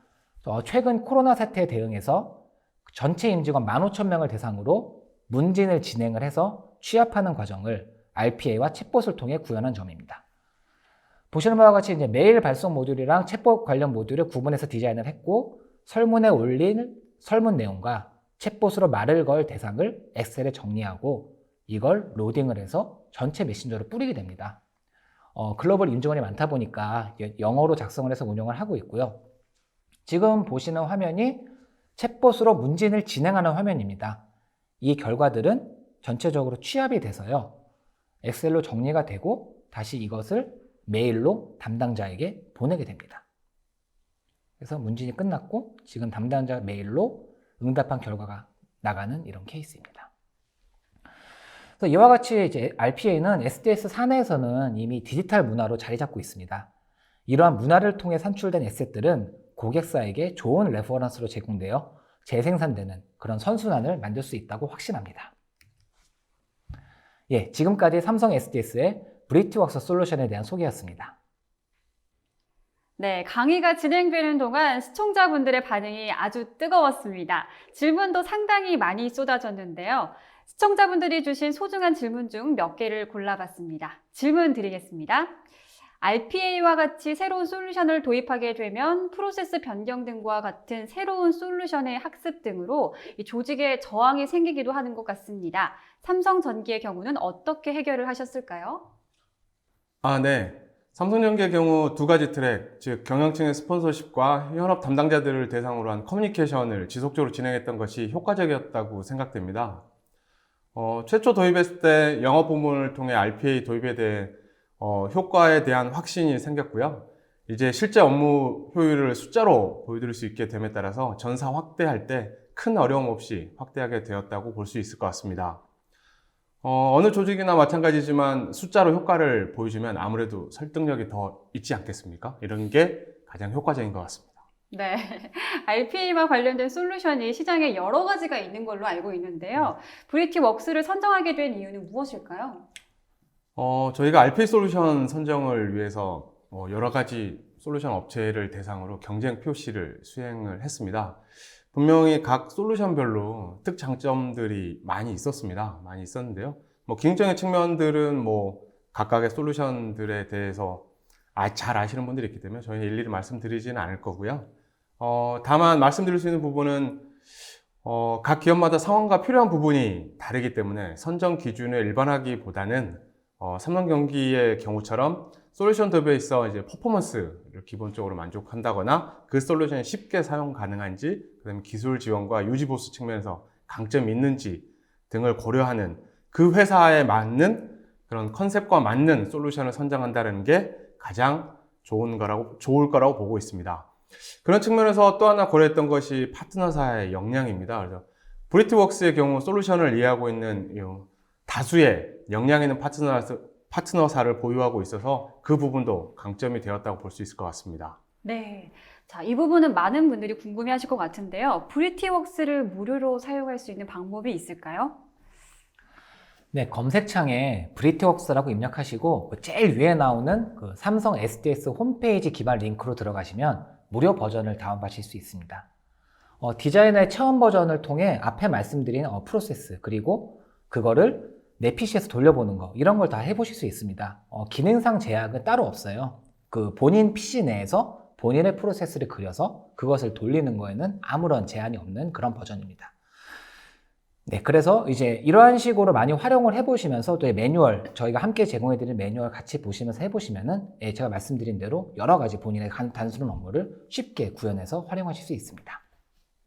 최근 코로나 사태에 대응해서 전체 임직원 15,000명을 대상으로 문진을 진행을 해서 취합하는 과정을 RPA와 챗봇을 통해 구현한 점입니다. 보시는 바와 같이 이제 메일 발송 모듈이랑 챗봇 관련 모듈을 구분해서 디자인을 했고 설문에 올린 설문 내용과 챗봇으로 말을 걸 대상을 엑셀에 정리하고 이걸 로딩을 해서 전체 메신저로 뿌리게 됩니다. 글로벌 임직원이 많다 보니까 영어로 작성을 해서 운영을 하고 있고요. 지금 보시는 화면이 챗봇으로 문진을 진행하는 화면입니다. 이 결과들은 전체적으로 취합이 돼서요. 엑셀로 정리가 되고 다시 이것을 메일로 담당자에게 보내게 됩니다. 그래서 문진이 끝났고 지금 담당자 메일로 응답한 결과가 나가는 이런 케이스입니다. 그래서 이와 같이 이제 RPA는 SDS 사내에서는 이미 디지털 문화로 자리 잡고 있습니다. 이러한 문화를 통해 산출된 에셋들은 고객사에게 좋은 레퍼런스로 제공되어 재생산되는 그런 선순환을 만들 수 있다고 확신합니다. 지금까지 삼성 SDS의 브리티웍스 솔루션에 대한 소개였습니다. 네, 강의가 진행되는 동안 시청자분들의 반응이 아주 뜨거웠습니다. 질문도 상당히 많이 쏟아졌는데요. 시청자분들이 주신 소중한 질문 중 몇 개를 골라봤습니다. 질문 드리겠습니다. RPA와 같이 새로운 솔루션을 도입하게 되면 프로세스 변경 등과 같은 새로운 솔루션의 학습 등으로 이 조직에 저항이 생기기도 하는 것 같습니다. 삼성전기의 경우는 어떻게 해결을 하셨을까요? 네. 삼성전기의 경우 두 가지 트랙, 즉 경영층의 스폰서십과 현업 담당자들을 대상으로 한 커뮤니케이션을 지속적으로 진행했던 것이 효과적이었다고 생각됩니다. 최초 도입했을 때 영업 부문을 통해 RPA 도입에 대해 효과에 대한 확신이 생겼고요. 이제 실제 업무 효율을 숫자로 보여드릴 수 있게 됨에 따라서 전사 확대할 때 큰 어려움 없이 확대하게 되었다고 볼 수 있을 것 같습니다. 어느 조직이나 마찬가지지만 숫자로 효과를 보여주면 아무래도 설득력이 더 있지 않겠습니까? 이런 게 가장 효과적인 것 같습니다. 네, RPA와 관련된 솔루션이 시장에 여러 가지가 있는 걸로 알고 있는데요. 브리티웍스를 선정하게 된 이유는 무엇일까요? 저희가 RPA 솔루션 선정을 위해서 여러 가지 솔루션 업체를 대상으로 경쟁 POC를 수행을 했습니다. 분명히 각 솔루션별로 특장점들이 많이 있었습니다. 많이 있었는데요. 기능적인 측면들은 각각의 솔루션들에 대해서 잘 아시는 분들이 있기 때문에 저희는 일일이 말씀드리지는 않을 거고요. 다만 말씀드릴 수 있는 부분은 각 기업마다 상황과 필요한 부분이 다르기 때문에 선정 기준을 일반화하기보다는 삼성전기의 경우처럼 솔루션 도입에 있어 이제 퍼포먼스를 기본적으로 만족한다거나 그 솔루션이 쉽게 사용 가능한지, 그다음에 기술 지원과 유지 보수 측면에서 강점이 있는지 등을 고려하는 그 회사에 맞는 그런 컨셉과 맞는 솔루션을 선정한다는 게 가장 좋을 거라고 보고 있습니다. 그런 측면에서 또 하나 고려했던 것이 파트너사의 역량입니다. 그래서 브리티웍스의 경우 솔루션을 이해하고 있는 다수의 역량 있는 파트너사를 보유하고 있어서 그 부분도 강점이 되었다고 볼 수 있을 것 같습니다. 네, 자, 이 부분은 많은 분들이 궁금해하실 것 같은데요. 브리티웍스를 무료로 사용할 수 있는 방법이 있을까요? 네, 검색창에 브리티웍스라고 입력하시고 제일 위에 나오는 그 삼성 SDS 홈페이지 기반 링크로 들어가시면 무료 버전을 다운받으실 수 있습니다. 디자이너의 체험 버전을 통해 앞에 말씀드린 프로세스 그리고 그거를 내 PC에서 돌려보는 거 이런 걸 다 해보실 수 있습니다. 기능상 제약은 따로 없어요. 그 본인 PC 내에서 본인의 프로세스를 그려서 그것을 돌리는 거에는 아무런 제한이 없는 그런 버전입니다. 네, 그래서 이제 이러한 식으로 많이 활용을 해보시면서 또 매뉴얼, 저희가 함께 제공해드린 매뉴얼 같이 보시면서 해보시면은 제가 말씀드린 대로 여러 가지 본인의 단순한 업무를 쉽게 구현해서 활용하실 수 있습니다.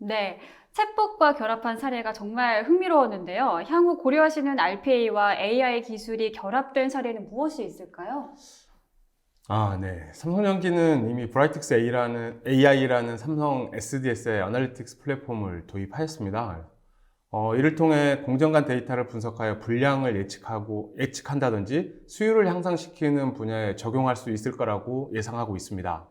네, 챗봇과 결합한 사례가 정말 흥미로웠는데요. 향후 고려하시는 RPA와 AI 기술이 결합된 사례는 무엇이 있을까요? 네. 삼성전기는 이미 브라이틱스 AI라는 삼성 SDS의 애널리틱스 플랫폼을 도입하였습니다. 이를 통해 공정 간 데이터를 분석하여 불량을 예측한다든지 수율을 향상시키는 분야에 적용할 수 있을 거라고 예상하고 있습니다.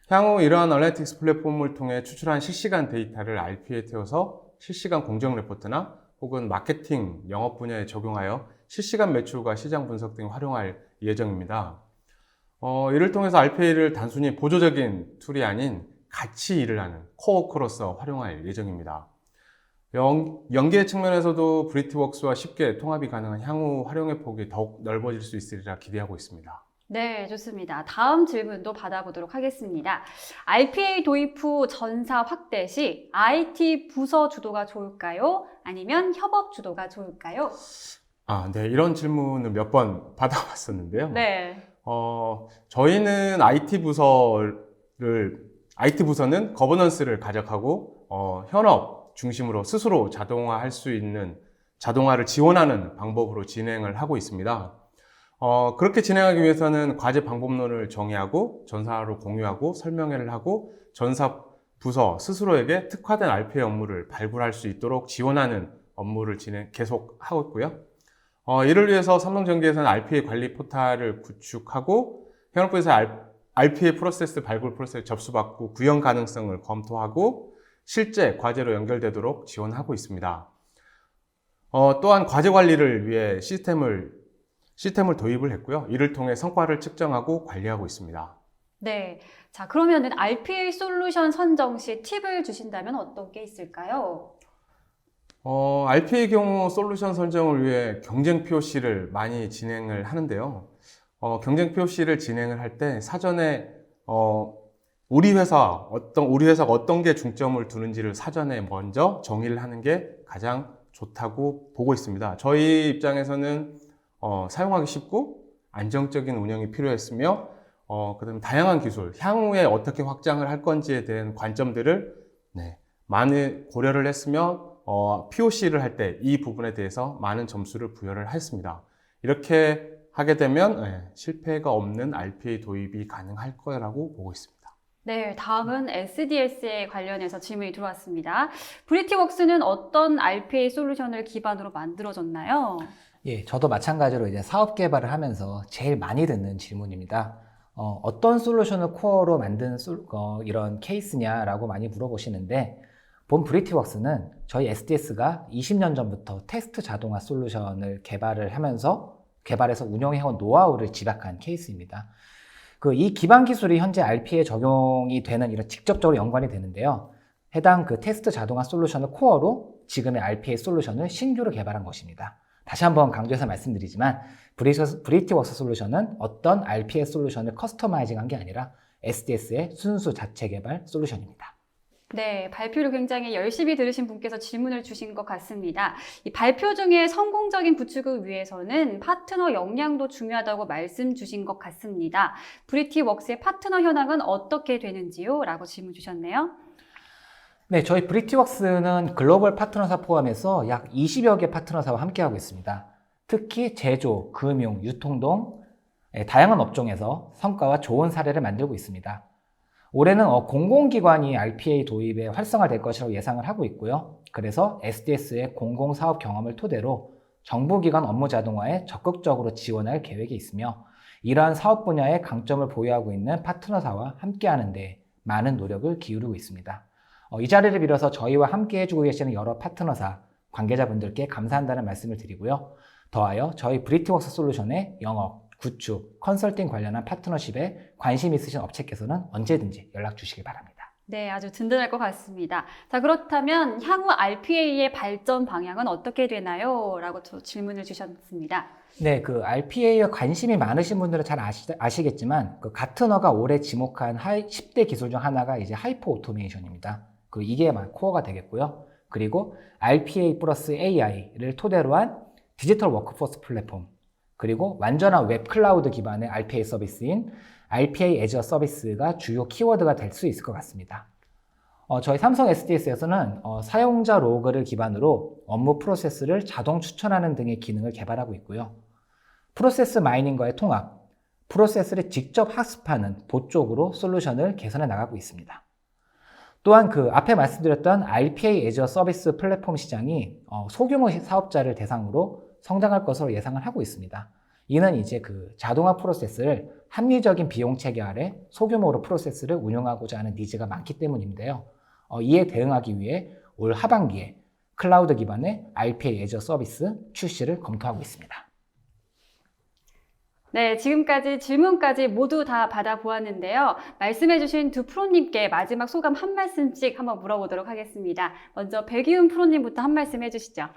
향후 이러한 애널리틱스 플랫폼을 통해 추출한 실시간 데이터를 RPA에 태워서 실시간 공정 레포트나 혹은 마케팅, 영업 분야에 적용하여 실시간 매출과 시장 분석 등 활용할 예정입니다. 이를 통해서 RPA를 단순히 보조적인 툴이 아닌 같이 일을 하는 코어크로서 활용할 예정입니다. 연계 측면에서도 브리티웍스와 쉽게 통합이 가능한 향후 활용의 폭이 더욱 넓어질 수 있으리라 기대하고 있습니다. 네, 좋습니다. 다음 질문도 받아보도록 하겠습니다. RPA 도입 후 전사 확대 시 IT 부서 주도가 좋을까요? 아니면 협업 주도가 좋을까요? 네. 이런 질문을 몇 번 받아봤었는데요. 네. 저희는 IT 부서는 거버넌스를 가져가고 현업 중심으로 스스로 자동화할 수 있는 자동화를 지원하는 방법으로 진행을 하고 있습니다. 그렇게 진행하기 위해서는 과제 방법론을 정의하고 전사로 공유하고 설명회를 하고 전사 부서 스스로에게 특화된 RPA 업무를 발굴할 수 있도록 지원하는 업무를 계속 하고 있고요. 이를 위해서 삼성전기에서는 RPA 관리 포탈을 구축하고 현업부에서 RPA 프로세스 발굴 프로세스 접수받고 구현 가능성을 검토하고 실제 과제로 연결되도록 지원하고 있습니다. 또한 과제 관리를 위해 시스템을 시스템을 도입을 했고요. 이를 통해 성과를 측정하고 관리하고 있습니다. 네. 자, 그러면은 RPA 솔루션 선정 시 팁을 주신다면 어떤 게 있을까요? RPA 경우 솔루션 선정을 위해 경쟁 POC를 많이 진행을 하는데요. 경쟁 POC를 진행을 할 때 사전에 우리 회사가 어떤 게 중점을 두는지를 사전에 먼저 정의를 하는 게 가장 좋다고 보고 있습니다. 저희 입장에서는 사용하기 쉽고 안정적인 운영이 필요했으며 그다음에 다양한 기술, 향후에 어떻게 확장을 할 건지에 대한 관점들을 많이 고려를 했으며 POC를 할 때 이 부분에 대해서 많은 점수를 부여를 했습니다. 이렇게 하게 되면 실패가 없는 RPA 도입이 가능할 거라고 보고 있습니다. 네, 다음은 SDS에 관련해서 질문이 들어왔습니다. 브리티웍스는 어떤 RPA 솔루션을 기반으로 만들어졌나요? 예, 저도 마찬가지로 이제 사업 개발을 하면서 제일 많이 듣는 질문입니다. 어떤 솔루션을 코어로 만든 이런 케이스냐라고 많이 물어보시는데, 본 브리티웍스는 저희 SDS가 20년 전부터 테스트 자동화 솔루션을 개발해서 운영해온 노하우를 집약한 케이스입니다. 이 기반 기술이 현재 RPA에 적용이 되는 이런 직접적으로 연관이 되는데요. 해당 테스트 자동화 솔루션을 코어로 지금의 RPA 솔루션을 신규로 개발한 것입니다. 다시 한번 강조해서 말씀드리지만 브리티웍스 솔루션은 어떤 RPA 솔루션을 커스터마이징한 게 아니라 SDS의 순수 자체 개발 솔루션입니다. 네, 발표를 굉장히 열심히 들으신 분께서 질문을 주신 것 같습니다. 이 발표 중에 성공적인 구축을 위해서는 파트너 역량도 중요하다고 말씀 주신 것 같습니다. 브리티웍스의 파트너 현황은 어떻게 되는지요? 라고 질문 주셨네요. 네, 저희 브리티웍스는 글로벌 파트너사 포함해서 약 20여 개 파트너사와 함께하고 있습니다. 특히 제조, 금융, 유통 등 다양한 업종에서 성과와 좋은 사례를 만들고 있습니다. 올해는 공공기관이 RPA 도입에 활성화될 것이라고 예상을 하고 있고요. 그래서 SDS의 공공사업 경험을 토대로 정부기관 업무 자동화에 적극적으로 지원할 계획이 있으며 이러한 사업 분야의 강점을 보유하고 있는 파트너사와 함께하는 데 많은 노력을 기울이고 있습니다. 이 자리를 빌어서 저희와 함께 해주고 계시는 여러 파트너사, 관계자분들께 감사한다는 말씀을 드리고요. 더하여 저희 브리티웍스 솔루션의 영업, 구축, 컨설팅 관련한 파트너십에 관심 있으신 업체께서는 언제든지 연락 주시기 바랍니다. 네, 아주 든든할 것 같습니다. 자, 그렇다면 향후 RPA의 발전 방향은 어떻게 되나요? 라고 질문을 주셨습니다. 네, RPA에 관심이 많으신 분들은 잘 아시겠지만 가트너가 올해 지목한 10대 기술 중 하나가 이제 하이퍼 오토메이션입니다. 이게 코어가 되겠고요. 그리고 RPA 플러스 AI를 토대로 한 디지털 워크포스 플랫폼, 그리고 완전한 웹 클라우드 기반의 RPA 서비스인 RPA 애저 서비스가 주요 키워드가 될 수 있을 것 같습니다. 저희 삼성 SDS에서는 사용자 로그를 기반으로 업무 프로세스를 자동 추천하는 등의 기능을 개발하고 있고요. 프로세스 마이닝과의 통합, 프로세스를 직접 학습하는 보 쪽으로 솔루션을 개선해 나가고 있습니다. 또한 앞에 말씀드렸던 RPA 애저 서비스 플랫폼 시장이 소규모 사업자를 대상으로 성장할 것으로 예상을 하고 있습니다. 이는 이제 자동화 프로세스를 합리적인 비용 체계 아래 소규모로 프로세스를 운영하고자 하는 니즈가 많기 때문인데요. 이에 대응하기 위해 올 하반기에 클라우드 기반의 RPA 애저 서비스 출시를 검토하고 있습니다. 네, 지금까지 질문까지 모두 다 받아보았는데요. 말씀해주신 두 프로님께 마지막 소감 한 말씀씩 한번 물어보도록 하겠습니다. 먼저 백이훈 프로님부터 한 말씀 해주시죠.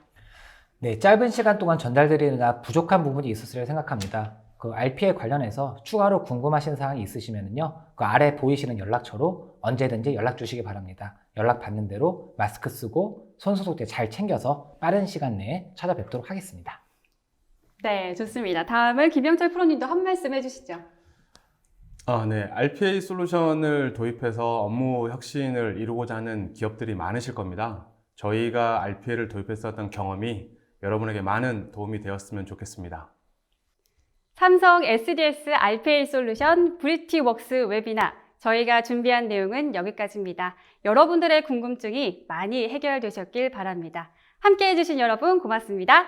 네, 짧은 시간 동안 전달드리느라 부족한 부분이 있었으리라 생각합니다. RPA 관련해서 추가로 궁금하신 사항이 있으시면요, 아래 보이시는 연락처로 언제든지 연락 주시기 바랍니다. 연락 받는 대로 마스크 쓰고 손소독제 잘 챙겨서 빠른 시간 내에 찾아뵙도록 하겠습니다. 네, 좋습니다. 다음은 김영철 프로님도 한 말씀 해주시죠. 네. RPA 솔루션을 도입해서 업무 혁신을 이루고자 하는 기업들이 많으실 겁니다. 저희가 RPA를 도입했었던 경험이 여러분에게 많은 도움이 되었으면 좋겠습니다. 삼성 SDS RPA 솔루션 브리티웍스 웨비나, 저희가 준비한 내용은 여기까지입니다. 여러분들의 궁금증이 많이 해결되셨길 바랍니다. 함께 해주신 여러분 고맙습니다.